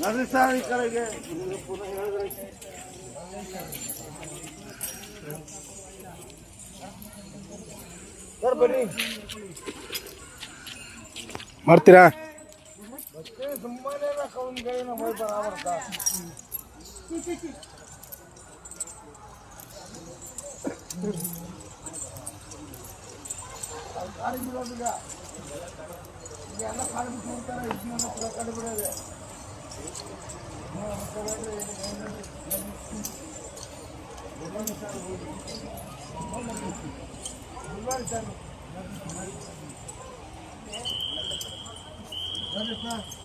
ನಡ್ರಿ ಸರ್ ಈ ಕಡೆಗೆ ಪುನಃ ಹೇಳಿದ್ರೆ ಸರ್ ಬನ್ನಿ ಮಾಡ್ತೀರಾ ಸುಮ್ಮನೆ ಕೌನ್ಗಳಿನ ಹೋಗಿ ಬರಾಬರ್ತ ಕಾಡಿ ಬಿಡೋದಿಲ್ಲ ಎಲ್ಲ ಕಾಡು ಬಿಟ್ಟು ಹೋಗ್ತಾರೆ ಇದನ್ನೆಲ್ಲ ಕಾಡು ಬಿಡೋದೆ ಸರ್